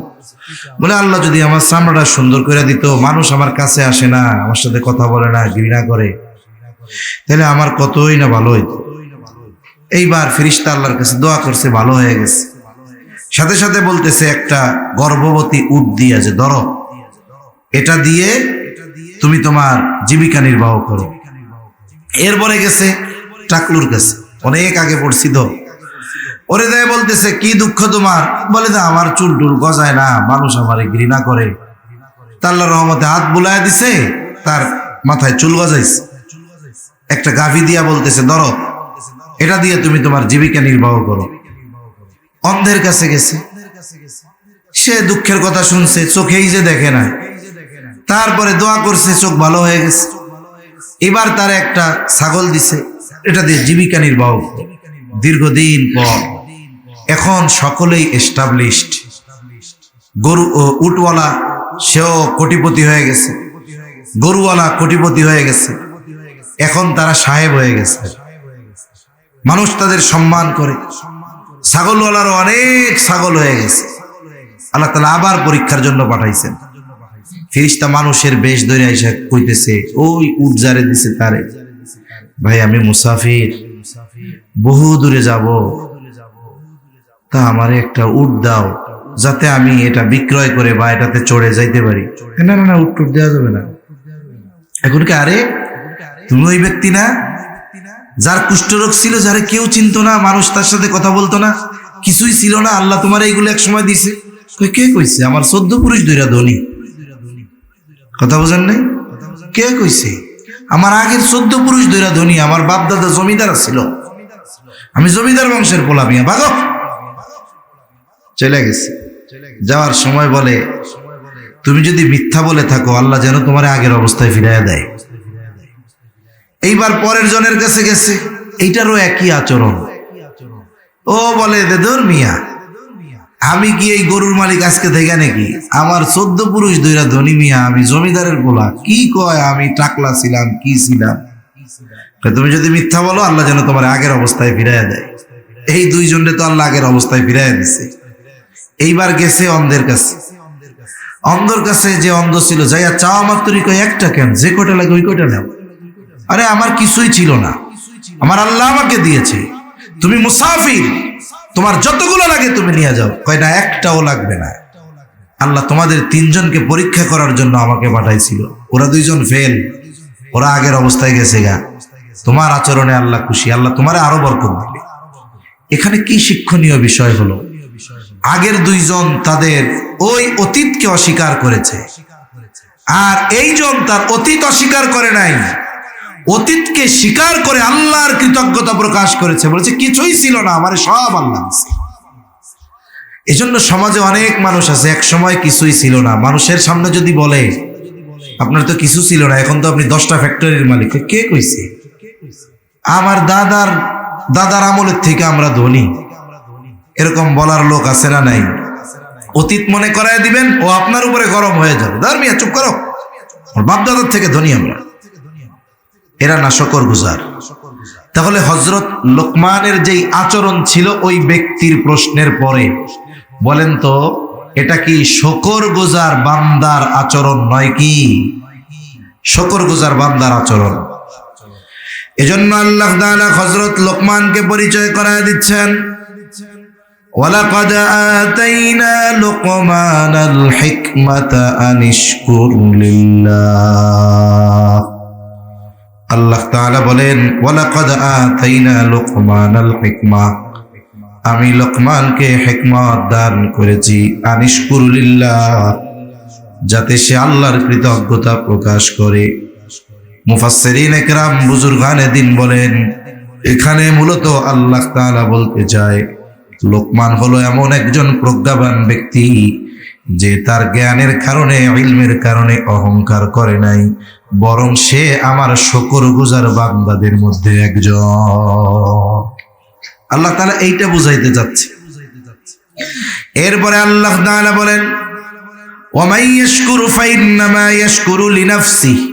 বলে, আল্লাহ যদি আমার চামড়াটা সুন্দর করে দিত, মানুষ আমার কাছে আসে না, আমার সাথে কথা বলে না, ঘৃণা করে, তাহলে আমার কতই না ভালো হইতো। এইবার ফেরেশতা আল্লাহর কাছে দোয়া করছে, ভালো হয়ে গেছে। সাথে সাথে বলতেছে, একটা গর্ভবতী উট দিয়ে যে ধরো, এটা দিয়ে তুমি তোমার জীবিকা নির্বাহ করো। এরপরে গেছে টাকলুর কাছে, অনেক আগে পড়ছি তো, ওরে দেয় বলতেছে, কি দুঃখ তোমার? বলে, দা আমার চুল টুল গজায় না, মানুষ আমারে ঘৃণা করে। আল্লাহর রহমতে হাত বুলায় দিছে, তার মাথায় চুল গজাইছে। একটা গাভী দিয়া বলতেছে, ধরো, এটা দিয়ে তুমি তোমার জীবিকা নির্বাহ করো। অন্ধের কাছে গেছে, সে দুঃখের কথা শুনছে, চোখেই যে দেখে না। তারপরে দোয়া করছে, চোখ ভালো হয়ে গেছে। এবার তার একটা ছাগল দিছে, এটা দিয়ে জীবিকা নির্বাহ। দীর্ঘদিন পর এখন সকলেই এস্টাবলিশড। গরু উটওয়ালা সেও কোটিপতি হয়ে গেছে, গরুওয়ালা কোটিপতি হয়ে গেছে, এখন তারা সাহেব হয়ে গেছে, মানুষ তাদের সম্মান করে। ছাগলওয়ালারও অনেক ছাগল হয়ে গেছে। আল্লাহ তাআলা আবার পরীক্ষার জন্য পাঠাইছেন। ফেরেশতা মানুষের বেশ ধরে আইসা কইতেছে, ওই উট যারে দিছে তারে, ভাই আমি মুসাফির, বহু দূরে যাব, তা আমারে একটা উট দাও যাতে আমি এটা বিক্রয় করে বা এটাতে চড়ে যাইতে পারি। না না না, উট টুট দেওয়া যাবে না। এখন কি, আরে তুমি ওই ব্যক্তি না যার কুষ্ঠরোগ ছিল, যারে কেউ চিনতো না, মানুষ তার সাথে কথা বলতো না, কিছুই ছিল না, আল্লাহ তোমার এইগুলো এক সময় দিছে? কে কইছে? আমার 14 পুরুষ ধইরা ধনী। কথা বোঝেন নাই? কে কইছে? আমার আগের 14 পুরুষ ধইরা ধনী। আমার বাপ দাদা জমিদার ছিল, আমি জমিদার বংশের পোলা। মিয়া ভাগো। চলে গেছে। যাওয়ার সময় বলে, তুমি যদি মিথ্যা বলে থাকো আল্লাহ যেন তোমার আগের অবস্থায় ফিরাইয়া দেয়। এইবার পরের জনের কাছে গেছে, এইটারও একই আচরণ। ও বলে, দেদর মিয়া, আমি কি এই গরুর মালিক আজকে থেকে নাকি? আমার 14 পুরুষ ধইরা ধনী মিয়া, আমি জমিদারের পোলা। কি কয়, আমি টাকলা ছিলাম, কি ছিলাম? তুমি যদি মিথ্যা বলো আল্লাহ যেন তোমার আগের অবস্থায় ফিরাইয়া দেয়। এই দুইজনে তো আল্লাহ আগের অবস্থায় ফিরাইয়া দিছে। এইবার গেছে অন্ধের কাছে। অন্ধর কাছে যে অন্ধ ছিল, যাইয়া চাওয়া মাত্রই কয়, একটা কেন, যে কয়টা লাগে ওই কয়টা নাও। আরে আমার কিছুই ছিল না, আমার আল্লাহ আমাকে দিয়েছে। তুমি মুসাফির, তোমার যতগুলো লাগে তুমি নিয়ে যাও। কয় না, একটাও লাগবে না, আল্লাহ তোমাদের 3 জনকে পরীক্ষা করার জন্য আমাকে পাঠাইছিল। ওরা 2 জন ফেল, ওরা আগের অবস্থায় গেছে গা। তোমার আচরণে আল্লাহ খুশি, আল্লাহ তোমারে আরো বরকত দিবে। এখানে কি শিক্ষণীয় বিষয় হলো? আগের 2 জন তাদের ওই অতীতকে অস্বীকার করেছে, আর এইজন তার অতীত অস্বীকার করে নাই, অতীতকে স্বীকার করে আল্লাহর কৃতজ্ঞতা প্রকাশ করেছে। বলেছে কিছুই ছিল না, আমার সব আল্লাহ দিয়েছে। এজন্য সমাজে অনেক মানুষ আছে এক সময় কিছুই ছিল না, মানুষের সামনে যদি বলে আপনার তো কিছু ছিল না, এখন তো আপনি 10টা ফ্যাক্টরির মালিক। কে কইছে? আমার দাদার আমলের থেকে আমরা ধনী, এরকম বলার লোক আছে না নাই? অতীত মনে করায় দিবেন, ও আপনার উপরে গরম হয়ে যাবে। ধর্মিয়া চুপ করো, বাপ দাদার থেকে ধনী আমরা। এরা না শকর গুজার। তাহলে হযরত লোকমানের যেই আচরণ ছিল ওই ব্যক্তির প্রশ্নের পরে, বলেন তো এটা কি শকর গুজার বান্দার আচরণ নয়? কি শকর গুজার বান্দার আচরণ? এজন্য আল্লাহ তাআলা হযরত লোকমানকে পরিচয় করায় দিচ্ছেন, ওয়ালাকাদ আতাইনা লুকমানাল হিকমাতা আনিশকুর লিল্লাহ। আল্লাহ তাআলা বলেন, ওয়ালাকাদ আতাইনা লুকমানাল হিকমা, আমি লোকমানকে হিকমত দান করেছি, আনিশকুর লিল্লাহ, যাতে সে আল্লাহর কৃতজ্ঞতা প্রকাশ করে। মুফাসসিরিন ইকরাম বুজুর্গানে দিন বলেন, এখানে মূলত আল্লাহ তাআলা বলতে চায় লোকমান হলো এমন একজন প্রজ্ঞাবান ব্যক্তি যে তার জ্ঞানের কারণে, ইলমের কারণে অহংকার করে নাই, বরং সে আমার শুকরগুজার বান্দাদের মধ্যে একজন। আল্লাহ তাআলা এইটা বুঝাইতে যাচ্ছে। এরপরে আল্লাহ তাআলা বলেন, ওয়ামাই ইয়াশকুরু ফাইন্নামা ইয়াশকুরু লিনাফসিহি,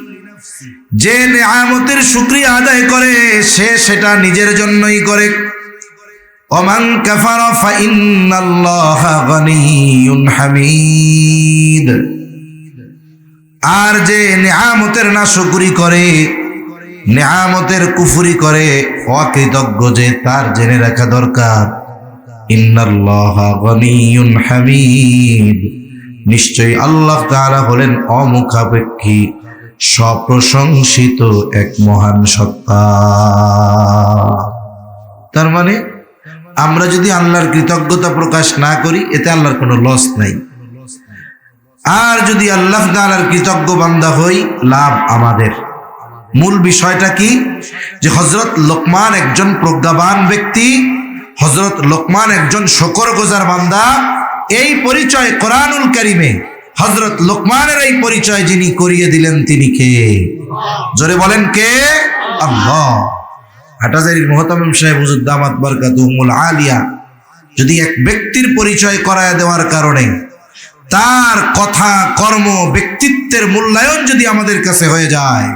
যে নিয়ামতের শুকরিয়া আদায় করে সে সেটা নিজের জন্যই করে। ওমান কাফারা ফাইন্নাল্লাহা গানিয়্যুন হামিদ, আর যে নিয়ামতের নাশকরি করে, নিয়ামতের কুফরি করে, অকৃতজ্ঞ, যে তার জেনে রাখা দরকার ইন্নাল্লাহা গানিয়্যুন হামিদ, নিশ্চয়ই আল্লাহ তাআলা হলেন অমুখাপেক্ষী, সপ্রশংসিত এক মহান সত্তা। তার মানে আমরা যদি আল্লাহর কৃতজ্ঞতা প্রকাশ না করি এতে আল্লাহর কোনো লস নাই, আর যদি আল্লাহ তাআলার কৃতজ্ঞ বান্দা হই লাভ আমাদের। মূল বিষয়টা কি? যে হযরত লোকমান একজন প্রজ্ঞাবান ব্যক্তি, হযরত লোকমান একজন শুকরগুজার বান্দা। এই পরিচয় কোরআনুল কারীমে হযরত লোকমানের এই পরিচয় যিনি করিয়ে দিলেন তিনি কে? জোরে বলেন কে? আল্লাহ। হাটাজারির মুহতামিম সাহেব হুজুর দামাত বারকাতুহুল আলিয়া যদি এক ব্যক্তির পরিচয় করায় দেওয়ার কারণে তার কথা, কর্ম, ব্যক্তিত্বের মূল্যায়ন যদি আমাদের কাছে হয়ে যায়,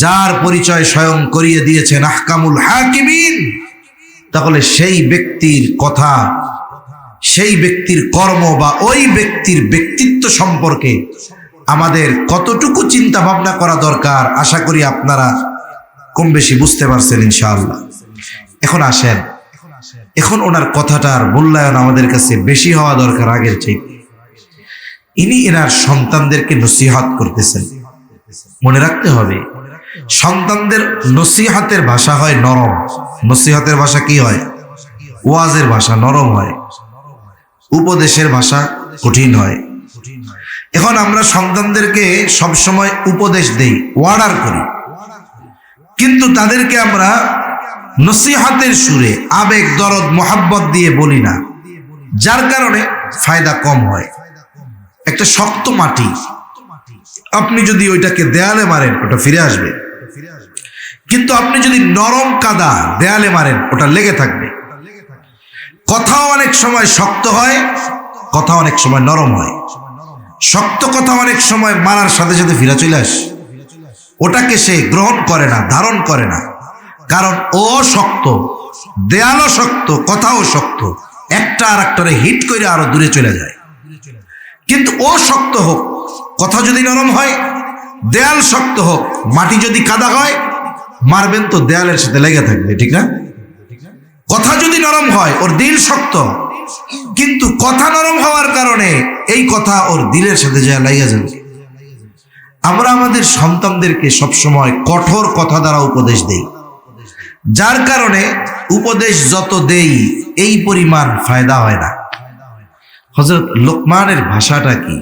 যার পরিচয় স্বয়ং করিয়ে দিয়েছেন আহকামুল হাকিমিন, তাহলে সেই ব্যক্তির কথা, সেই ব্যক্তির কর্ম বা ওই ব্যক্তির ব্যক্তিত্ব সম্পর্কে আমাদের কতটুকু চিন্তা ভাবনা করা দরকার, আশা করি আপনারা কম বেশি বুঝতে পারছেন ইনশাআল্লাহ। এখন আসেন, এখন ওনার কথাটার মূল্যায়ন আমাদের কাছে বেশি হওয়া দরকার আগের চাইতে। ইনি এনার সন্তানদেরকে নসিহত করতেছেন। মনে রাখতে হবে, সন্তানদের নসিহতের ভাষা হয় নরম। নসিহতের ভাষা কি হয়? ওয়াজের ভাষা নরম হয়, উপদেশের ভাষা কঠিন হয়। এখন আমরা সন্তানদেরকে সবসময় উপদেশ দেই, ওয়ার্ডার করি, কিন্তু তাদেরকে আমরা নসিহতের সুরে আবেগ, দরদ, মোহাব্বত দিয়ে বলি না, যার কারণে ফায়দা কম হয়। একটা শক্ত মাটি, আপনি যদি ওইটাকে দেয়ালে মারেন ওটা ফিরে আসবে, কিন্তু আপনি যদি নরম কাদা দেয়ালে মারেন ওটা লেগে থাকবে। কথাও অনেক সময় শক্ত হয়, কথা অনেক সময় নরম হয়। শক্ত কথা অনেক সময় মারার সাথে সাথে ফিরে চলে আসে, ওটাকে সে গ্রহণ করে না, ধারণ করে না, কারণ ও শক্ত, দেয়ালও শক্ত, কথাও শক্ত, একটা আর একটারে হিট করে আরো দূরে চলে যায়। কিন্তু ও শক্ত হোক, কথা যদি নরম হয়, দেয়াল শক্ত হোক, মাটি যদি কাদা হয়, মারবেন তো দেয়ালের সাথে লেগে থাকবে, ঠিক না? কথা যদি নরম হয়, ওর দিল শক্ত, কিন্তু কথা নরম হওয়ার কারণে এই কথা ওর দিলের সাথে যা লেগে যাবে। আমরা আমাদের সন্তানদেরকে সবসময় কঠোর কথা দ্বারা উপদেশ দেই, যার কারণে উপদেশ যত দেই এই পরিমাণ ফায়দা হয় না। হযরত লোকমানের ভাষাটা কি,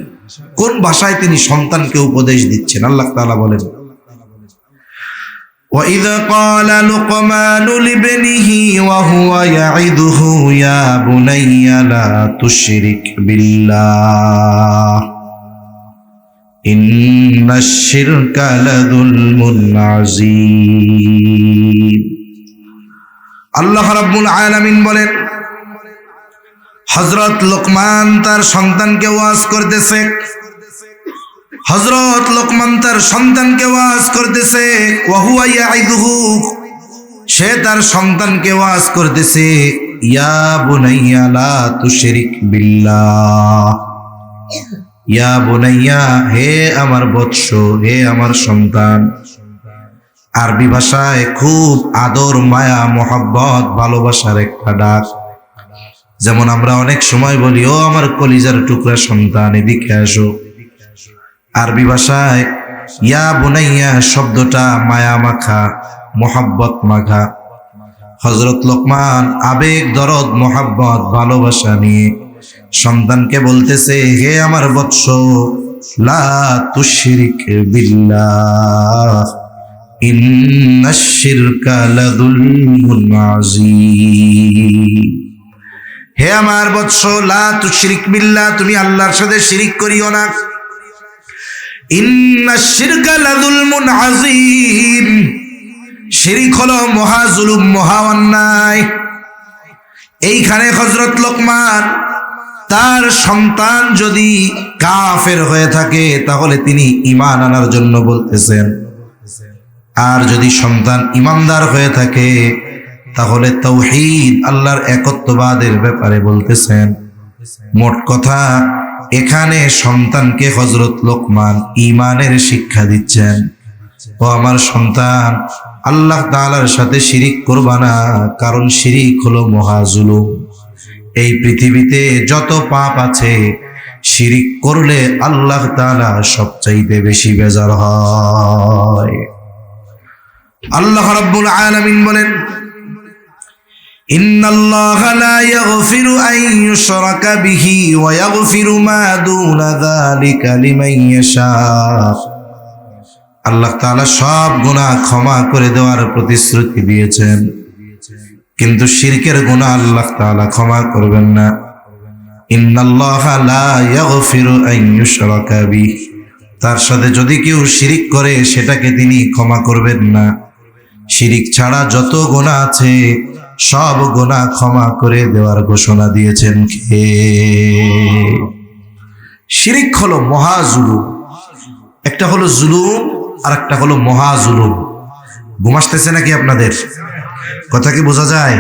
কোন ভাষায় তিনি সন্তানকে উপদেশ দিচ্ছেন? আল্লাহ তাআলা বলেন, وَإِذْ قَالَ لُقْمَانُ لِابْنِهِ وَهُوَ يَعِظُهُ يَا بُنَيَّ لَا تُشْرِكْ بِاللَّهِ إِنَّ الشِّرْكَ لَظُلْمٌ عَظِيمٌ। আল্লাহ রাব্বুল আলামিন বলেন, হযরত লোকমান তার সন্তানকে ওয়াজ করতেছে, হযরত লোকমান তার সন্তানকে ওয়াজ করতেছে, ওয়াহুয়া ইয়াইদুহু, সে তার সন্তানকে ওয়াজ করতেছে, ইয়া বুনাইয়া লা তুশরিক বিল্লাহ, ইয়া বুনাইয়া, হে আমার বৎস, হে আমার সন্তান। আরবি ভাষায় খুব আদর, মায়া, মোহাব্বত, ভালোবাসার একটা ডাক। যেমন আমরা অনেক সময় বলি, ও আমার কলিজার টুকরা সন্তান, এদিকে আসো। আরবি ভাষায় ইয়া বুনাইয়া শব্দটা মায়া মাখা, মোহাব্বত মাখা। হযরত লোকমান আবেগ, দরদ, মোহাব্বত, ভালোবাসা নিয়ে সন্তানকে বলতেছে, হে আমার বৎস, লা তুশরিক বিল্লাহ ইন্নাশ শিরকা লাযুলমুন আযীম। হে আমার বৎস, লা তুশরিক বিল্লাহ, তুমি আল্লাহর সাথে শিরিক করিও না। ইন্নাশ শিরকা লাযুলমুন আযীম, শিরিক হলো মহা জুলুম, মহা অন্যায়। এইখানে হযরত লোকমান তার সন্তান যদি কাফের হয়ে থাকে তাহলে তিনি ঈমান আনার জন্য বলতেছেন, আর যদি সন্তান ঈমানদার হয়ে থাকে তাহলে তাওহীদ, আল্লাহর একত্ববাদের ব্যাপারে বলতেছেন। মোট কথা, এখানে সন্তানকে হযরত লোকমান ঈমানের শিক্ষা দিচ্ছেন। ও আমার সন্তান, আল্লাহ তাআলার সাথে শিরিক করবা না, কারণ শিরিক হলো মহা জুলুম। এই পৃথিবীতে যত পাপ আছে, শিরিক করলে আল্লাহ তাআলা সবচাইতে বেশি বেজার হয়। আল্লাহ রাব্বুল আলামিন বলেন, ইন্নাল্লাহা লা ইয়াগফিরু আন ইউশরাকা বিহি ওয়া ইয়াগফিরু মা দুনা যালিকা লিমান ইয়াশা। আল্লাহ তাআলা সব গুনাহ ক্ষমা করে দেওয়ার প্রতিশ্রুতি দিয়েছেন, কিন্তু শিরকের গুনাহ আল্লাহ তাআলা ক্ষমা করবেন না। ইন্নাল্লাহা লা ইয়াগফিরু আন ইউশরাকা বিহি, তার সাথে যদি কেউ শিরিক করে সেটাকে তিনি ক্ষমা করবেন না। শিরিক ছাড়া যত গুনাহ আছে সব গুনাহ ক্ষমা করে দেওয়ার ঘোষণা দিয়েছেন কে? শিরিক হলো মহা জুলুম। একটা হলো জুলুম আর একটা হলো মহা জুলুম। ঘুম আসতেছে নাকি আপনাদের? কথা কি বোঝা যায়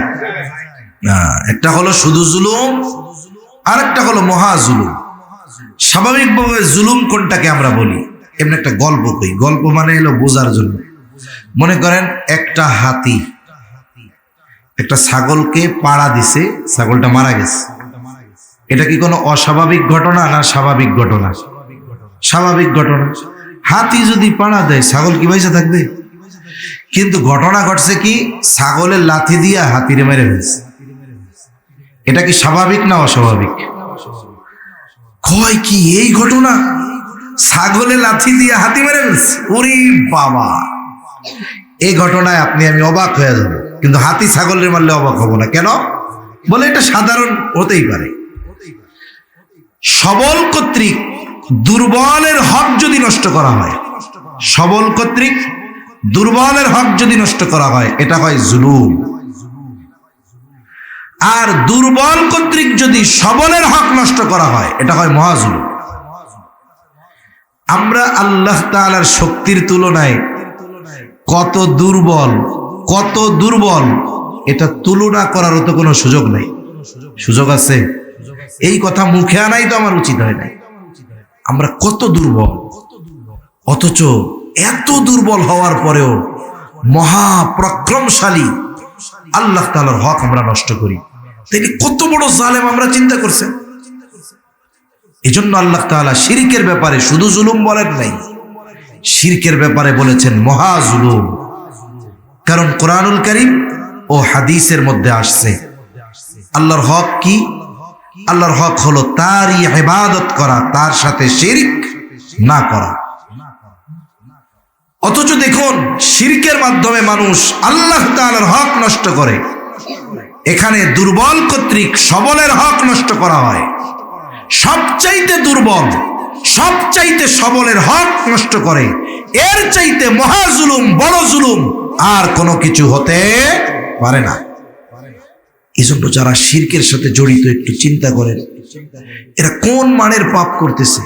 না? একটা হলো শুধু জুলুম আর একটা হলো মহা জুলুম। স্বাভাবিকভাবে জুলুম কোনটাকে আমরা বলি? এমনি একটা গল্প কই, গল্প মানে হলো বোঝার জন্য। মনে করেন একটা হাতি একটা ছাগলকে পাড়া দিছে, ছাগলটা মারা গেছে। এটা কি কোনো অস্বাভাবিক ঘটনা না স্বাভাবিক ঘটনা? স্বাভাবিক ঘটনা। হাতি যদি পাড়া দেয় ছাগল কি পয়সা থাকবে? কিন্তু ঘটনা ঘটছে কি, ছাগলের লাথি দিয়া হাতিরে মেরে ফেলছে। এটা কি স্বাভাবিক না অস্বাভাবিক? কয় কি এই ঘটনা, ছাগলের লাথি দিয়ে হাতি মেরে ফেলছে? ওরে বাবা, এই ঘটনায় আপনি আমি অবাক হয়ে যাব, কিন্তু হাতি ছাগলের মারলে অবাক হব না। কেন? বলে এটা সাধারণ হতেই পারে। সবল কর্তৃক দুর্বলের হক যদি নষ্ট করা হয়, সবল কর্তৃক দুর্বলের হক যদি নষ্ট করা হয়, এটা হয় জুলুম। আর দুর্বল কর্তৃক যদি সবলের হক নষ্ট করা হয়, এটা হয় মহাজুলুম। আমরা আল্লাহ তাআলার শক্তির তুলনায় কত দুর্বল এটা তুলনা করারও তো কোনো সুযোগ নাই। সুযোগ আছে? এই কথা মুখে আনাই তো আমার উচিত হয় নাই। আমরা কত দুর্বল, অথচ এত দুর্বল হওয়ার পরেও মহা পরাক্রমশালী আল্লাহ তাআলার হক আমরা নষ্ট করি। তিনি কত বড় জালেম আমরা চিন্তা করছেন। এজন্য আল্লাহ তাআলা শিরকের ব্যাপারে শুধু জুলুম বলেন নাই, শিরকের ব্যাপারে বলেছেন মহা জুলুম। কারণ কোরআনুল কারীম ও হাদিসের মধ্যে আসছে আল্লাহর হক কি? আল্লাহর হক হলো তারই ইবাদত করা, তার সাথে শিরক না করা। অথচ দেখুন শিরকের মাধ্যমে মানুষ আল্লাহ তাআলার হক নষ্ট করে। এখানে দুর্বল কর্তৃক সবলের হক নষ্ট করা হয়। সবচাইতে দুর্বল, সবচাইতে সবলের হক নষ্ট করে, এর চাইতে মহা জুলুম, বড় জুলুম আর কোনো কিছু হতে পারে না। এই জন্য যারা শিরকের সাথে জড়িত একটু চিন্তা করেন, এরা কোন মানের পাপ করতেছে।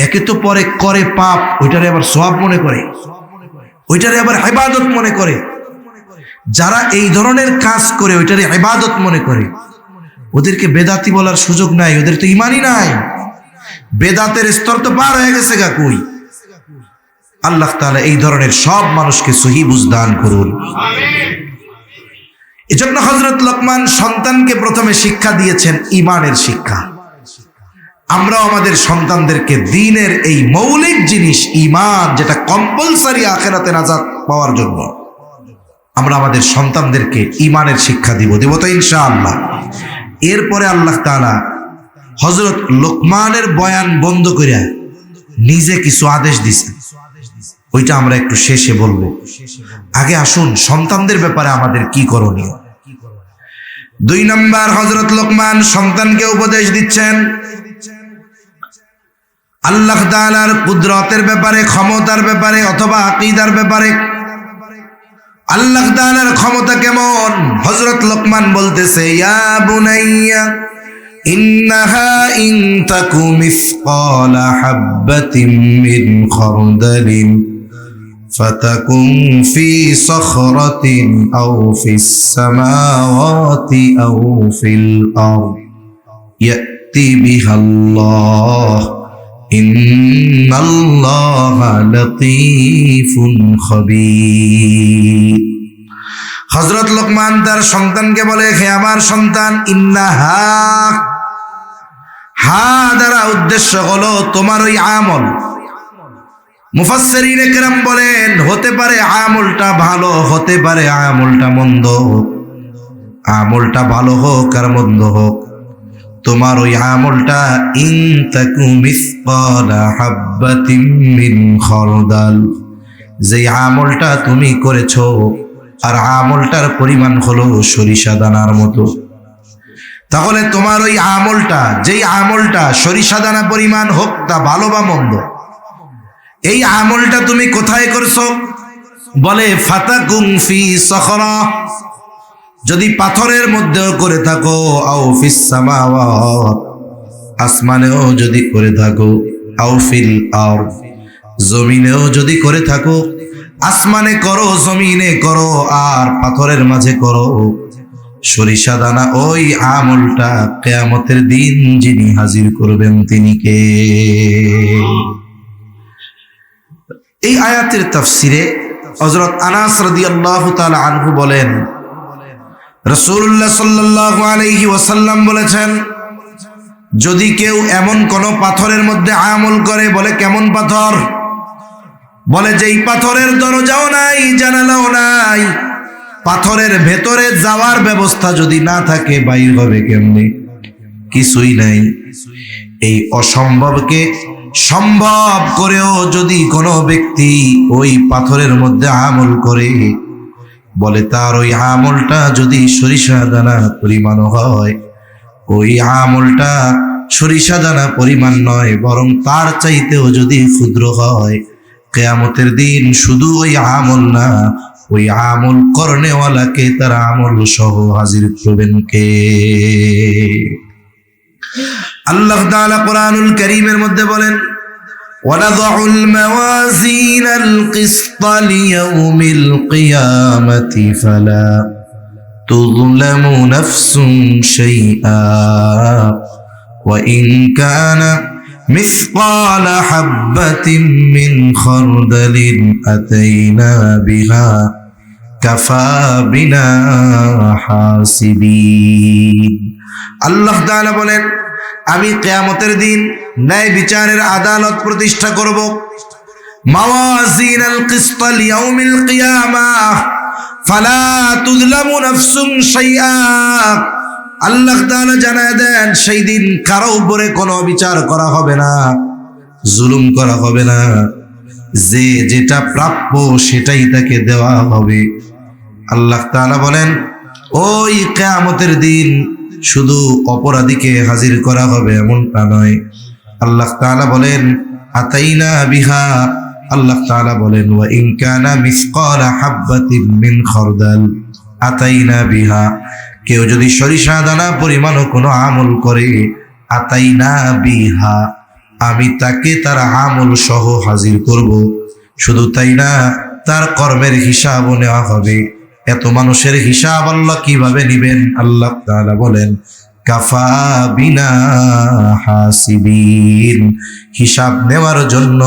একে তো পরে করে পাপ, ওইটারে আবার সওয়াব মনে করে, ওইটারে আবার ইবাদত মনে করে। যারা এই ধরনের কাজ করে ওইটারে ইবাদত মনে করে, ওদেরকে বেদাতি বলার সুযোগ নাই, ওদের তো ঈমানই নাই। বেদাতের স্তর তো পার হয়ে গেছে গা কই। আল্লাহ তাআলা এই ধরনের সব মানুষকে সহি বুঝ দান করুন, আমিন। এজন্য হযরত লোকমান সন্তানকে প্রথমে শিক্ষা দিয়েছেন ঈমানের শিক্ষা। আমরা আমাদের সন্তানদেরকে দ্বীনের এই মৌলিক জিনিস ঈমান, যেটা কম্পালসরি আখিরাতে নাজাত পাওয়ার জন্য, আমরা আমাদের সন্তানদেরকে ঈমানের শিক্ষা দিব তো ইনশাআল্লাহ। এরপরে আল্লাহ তাআলা হযরত লোকমানের বয়ান বন্ধ করিয়া নিজে কিছু আদেশ দিয়েছেন, ওইটা আমরা একটু শেষে বলবো। আগে আসুন সন্তানদের ব্যাপারে আমাদের কি করণীয়। 2 নম্বর, হযরত লোকমান সন্তানকে উপদেশ দিচ্ছেন আল্লাহ তাআলার কুদরতের ব্যাপারে, ক্ষমতার ব্যাপারে অথবা আকীদার ব্যাপারে। আল্লাহ তাআলার ক্ষমতা কেমন? হযরত লোকমান বলতেছে, ইয়া বুনাইয়া ইন্নাহা ইন তাকু মিসকালা হাববাতিন মিন খারদালিন ফাতাকুন ফি সখরাতিন আও ফিস সামাওয়াতি আও ফিল আরদ ইয়াতি বিহাল্লাহ ইন্নাল্লাহা লাতীফুন খাবীর। হযরত লোকমান তার সন্তানকে বলে, হে আমার সন্তান, ইন্নাহা, হা দ্বারা উদ্দেশ্য হলো তোমার ওই আমল। মুফাসসিরিন একরাম বলেন, হতে পারে আমলটা ভালো, হতে পারে আমলটা মন্দ। আমলটা ভালো হোক আর মন্দ হোক, তোমার ওই আমলটা ইন তাকু মিসকালা হাববাতিন মিন খারদাল, যে আমলটা তুমি করেছো আর আমলটার পরিমাণ হলো সরিষা দানার মতো, তাহলে তোমার ওই আমলটা, যেই আমলটা সরিষা দানা পরিমাণ হোক, তা ভালো বা মন্দ, এই আমলটা তুমি কোথায় করছো? বলে ফাতাকুম ফি সখরা, যদি পাথরের মধ্যেও করে থাকো, আও ফিস সামাওয়াত, আসমানেও যদি করে থাকো, আও ফিল আরদ, জমিনেও যদি করে থাকো, আসমানে করো, জমিনে করো, আর পাথরের মাঝে করো, সরিষা দানা ওই আমলটা কিয়ামতের দিন যিনি হাজির করবেন তিনি কে? এই আয়াতের তাফসিরে হযরত আনাস রাদিয়াল্লাহু তাআলা আনহু বলেন, রাসূলুল্লাহ সাল্লাল্লাহু আলাইহি ওয়াসাল্লাম বলেছেন, যদি কেউ এমন কোন পাথরের মধ্যে আমল করে, বলে কেমন পাথর? বলে যেই পাথরের দরজাও নাই, জানালাও নাই, পাথরের ভেতরে যাওয়ার ব্যবস্থা যদি না থাকে, বাইর হবে কেমনে? কিছুই নাই। এই অসম্ভবকে সম্ভব করেও যদি কোনো ব্যক্তি ওই পাথরের মধ্যে আমল করে, বলে তার ওই আমলটা যদি সরিষা দানা পরিমাণ হয়, ওই আমলটা সরিষা দানা পরিমাণ নয়, বরং তার চাইতেও যদি ক্ষুদ্র হয়, কিয়ামতের দিন শুধু ওই আমল না, ওই আমল করনেওয়ালাকে তার আমল সহ হাজির করবেন কে? আল্লাহ তাআলা কোরআনুল কারীমের মধ্যে বলেন, ওয়ানাযউল মাওয়াজিনাল কিসতা লিয়াউমিল কিয়ামাতি ফালা তুযলামু নাফসুন শাইআ ওয়া ইন কানা مثقال حبة من خردل أتينا بها كفى بنا حاسبين। আল্লাহ তাআলা বলেন, আমি কিয়ামতের দিন ন্যায় বিচারের আদালত প্রতিষ্ঠা করব। মাওয়াজিনাল কিসতা লিয়াউমিল কিয়ামাহ ফালা তুযলামু নাফসুন শাইআ। আল্লাহ তাআলা জানায় দেন, সেই দিন কারো উপরে কোনো বিচার করা হবে না, জুলুম করা হবে না, যে যেটা প্রাপ্য সেটাই তাকে দেওয়া হবে। আল্লাহ তাআলা বলেন, ওই কিয়ামতের দিন শুধু অপরাধীকে হাজির করা হবে এমনটা নয়। আল্লাহ তাআলা বলেন, আতাইনা বিহা, আল্লাহ তাআলা বলেন, ওয়া ইন কানা মিসকালা হাববাতিন মিন খারদাল আতাইনা বিহা, কেউ যদি সরিষা দানা পরিমাণও কোনো আমল করে, আতাইনা বিহা, আমি তাকে তার আমল সহ হাজির করব। শুধু তাই না, তার কর্মের হিসাবও নেওয়া হবে। এত মানুষের হিসাব আল্লাহ কিভাবে নিবেন? আল্লাহ তাআলা বলেন, কাফা বিনা হাসিবিন, হিসাব নেওয়ার জন্য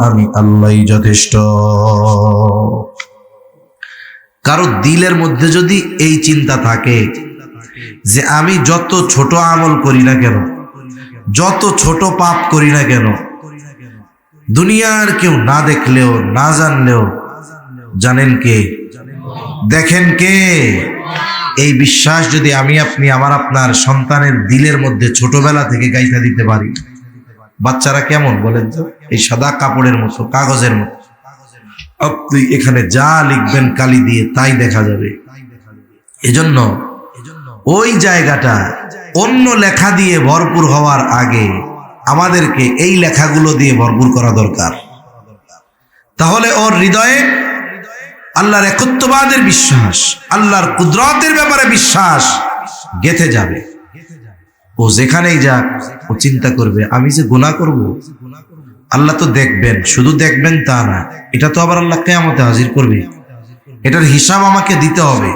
আমি আল্লাহই যথেষ্ট। কারো দিলের মধ্যে যদি এই চিন্তা থাকে যে আমি যত ছোট আমল করি না কেন, যত ছোট পাপ করি না কেন, দুনিয়ার কেউ না দেখলেও না জানলেও জানেন কে, দেখেন কে, এই বিশ্বাস যদি আমি আপনি আমার আপনার সন্তানের দিলের মধ্যে ছোটবেলা থেকে গাইথা দিতে পারি, বাচ্চারা কেমন বলেন তো? এই সাদা কাপড়ের মতো, কাগজের মতো, আপনি এখানে যা লিখবেন কালি দিয়ে তাই দেখা যাবে। এজন্য ওই জায়গাটা অন্য লেখা দিয়ে ভরপুর হওয়ার আগে আমাদেরকে এই লেখাগুলো দিয়ে ভরপুর করা দরকার। তাহলে ওর হৃদয়ে আল্লাহর একত্ববাদের বিশ্বাস, আল্লাহর কুদরতের ব্যাপারে বিশ্বাস গেঁথে যাবে। ও যেখানেই যাক ও চিন্তা করবে, আমি যে গুনাহ করব, আল্লাহ তো দেখবেন, শুধু দেখবেন তা না, এটা তো আবার আল্লাহ কিয়ামতে হাজির করবে, এটার হিসাব আমাকে দিতে হবে।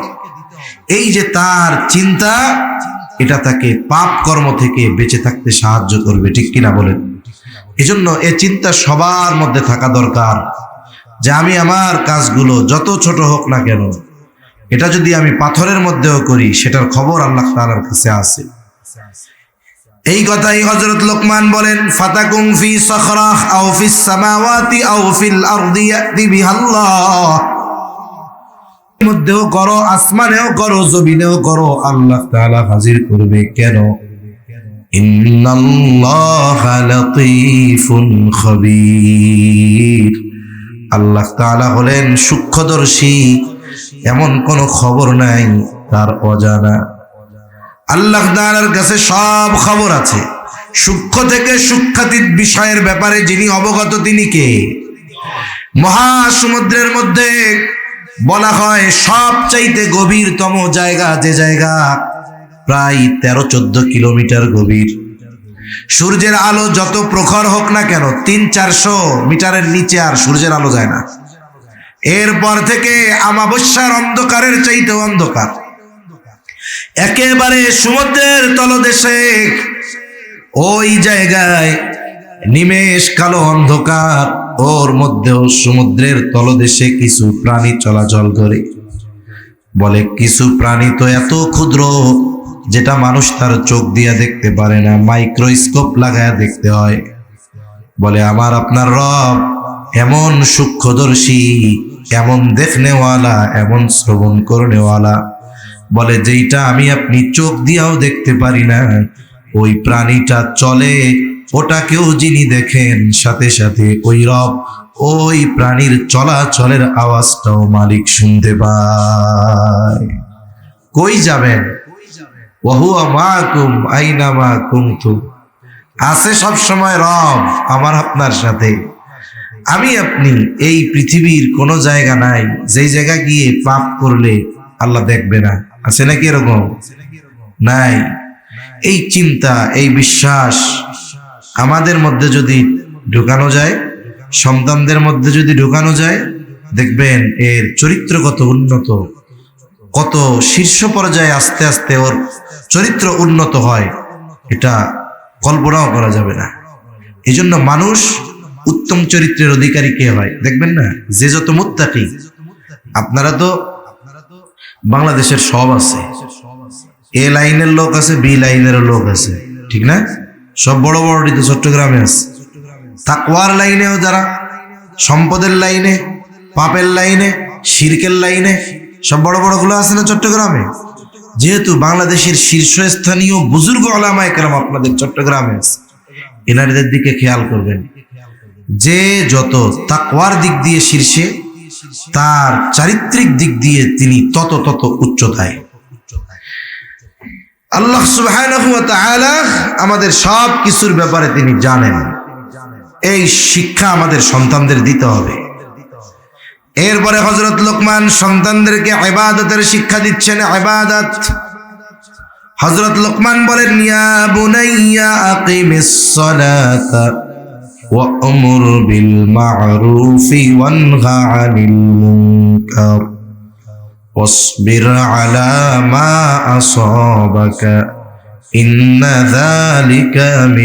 এই যে তার চিন্তা, এটা তাকে পাপ কর্ম থেকে বেঁচে থাকতে সাহায্য করবে, ঠিক কিনা বলেন? এজন্য এই চিন্তা সবার মধ্যে থাকা দরকার যে আমি আমার কাজগুলো যত ছোট হোক না কেন, এটা যদি আমি পাথরের মধ্যেও করি, সেটার খবর আল্লাহ তাআলার কাছে আছে। এই কথাই হযরত লোকমান বলেন, ফাতাকুম ফি সাখরাহ আও ফিস সামাওয়াতি আও ফিল আরদি ইয়াতি বিহাল্লাহ, মধ্যেও করো, আসমানেও করো, জমিনেও করো, আল্লাহ তাআলা হাজির করবে। কেন? ইন্নাল্লাহা লাতীফুন খাবীর, আল্লাহ তাআলা হলেন সূক্ষ্মদর্শী, এমন কোনো খবর নাই তার অজানা। আল্লাহ তাআলার কাছে সব খবর আছে, সূক্ষ্ম থেকে সূক্ষ্মাতীত বিষয়ের ব্যাপারে যিনি অবগত তিনি কে? মহাসমুদ্রের মধ্যে বলা হয় সবচাইতে গভীরতম জায়গা যে জায়গা প্রায় 13-14 কিলোমিটার গভীর। সূর্যের আলো যত প্রখর হোক না কেন 300-400 মিটারের নিচে আর সূর্যের আলো যায় না। এরপর থেকে আমাবস্যার অন্ধকারের চাইতে অন্ধকার, একেবারে সমুদ্রের তলদেশে ওই জায়গায় নিমেষ কালো অন্ধকার, ওর মধ্যেও সমুদ্রের তলদেশে কিছু প্রাণী চলাচল করে। বলে কিছু প্রাণী তো এত ক্ষুদ্র যেটা মানুষ তার চোখ দিয়ে দেখতে পারে না, মাইক্রোস্কোপ লাগায় দেখতে হয়। বলে আমার আপনার রব এমন সূক্ষ্মদর্শী, এমন দেখনেওয়ালা, এমন শ্রবণ করনেওয়ালা, বলে যেইটা আমি আপনি চোখ দিয়েও দেখতে পারি না, ওই প্রাণীটা চলে, ওটাকেও যিনি দেখেন সাথে সাথে ওই রব ওই প্রাণীর চলাচলের আওয়াজটাও মালিক শুনতে পায়। কই যাবেন? ওয়াহুয়া মাকুম আইনামা কুনতুম, আছে সব সময় রব আমার আপনার সাথে। আমি আপনি এই পৃথিবীর কোনো জায়গা নাই যেই জায়গা গিয়ে পাপ করলে আল্লাহ দেখবে না, আছে নাকি এরকম? নাই। এই চিন্তা, এই বিশ্বাস আমাদের মধ্যে যদি ঢুকানো যায়, সন্তানদের মধ্যে যদি ঢুকানো যায়, দেখবেন এর চরিত্র কত উন্নত, কত শীর্ষ পর্যায়ে আস্তে আস্তে ওর চরিত্র উন্নত হয়, এটা কল্পনাও করা যাবে না। এই জন্য মানুষ উত্তম চরিত্রের অধিকারী কে হয় দেখবেন না, যে যত মুত্তাকি। আপনারা তো বাংলাদেশের সব আছে, এ লাইনের লোক আছে, বি লাইনের লোক আছে, ঠিক না? সব বড় বড় তো চট্টগ্রামে আছে। তাকওয়ার লাইনেও যারা, সম্পদের লাইনে, পাপের লাইনে, শিরকের লাইনে, সব বড় বড় গুলো আছে না চট্টগ্রামে। যেহেতু বাংলাদেশের শীর্ষস্থানীয় বুজুর্গ ওলামায়ে কেরাম আপনাদের চট্টগ্রামে আছে, এনাদের দিকে খেয়াল করবেন। যে যত তাকওয়ার দিক দিয়ে শীর্ষে, তার চারিত্রিক দিক দিয়ে তিনি তত তত উচ্চতায়। আল্লাহ সুবহানাহু ওয়া তাআলা আমাদের সব কিছুর ব্যাপারে তিনি জানেন। এই শিক্ষা আমাদের সন্তানদের দিতে হবে। এরপরে হযরত লোকমান সন্তানদেরকে ইবাদতের শিক্ষা দিচ্ছেন। ইবাদত, হযরত লোকমান বলেন, ইয়া বুনাইয়া আকিমিস সালাতা ওয়া আমুর বিল মা'রুফি ওয়ানহা আনিল মুনকার ওয়াসবির আলা মা আসাবাকা ইন্না যালিকা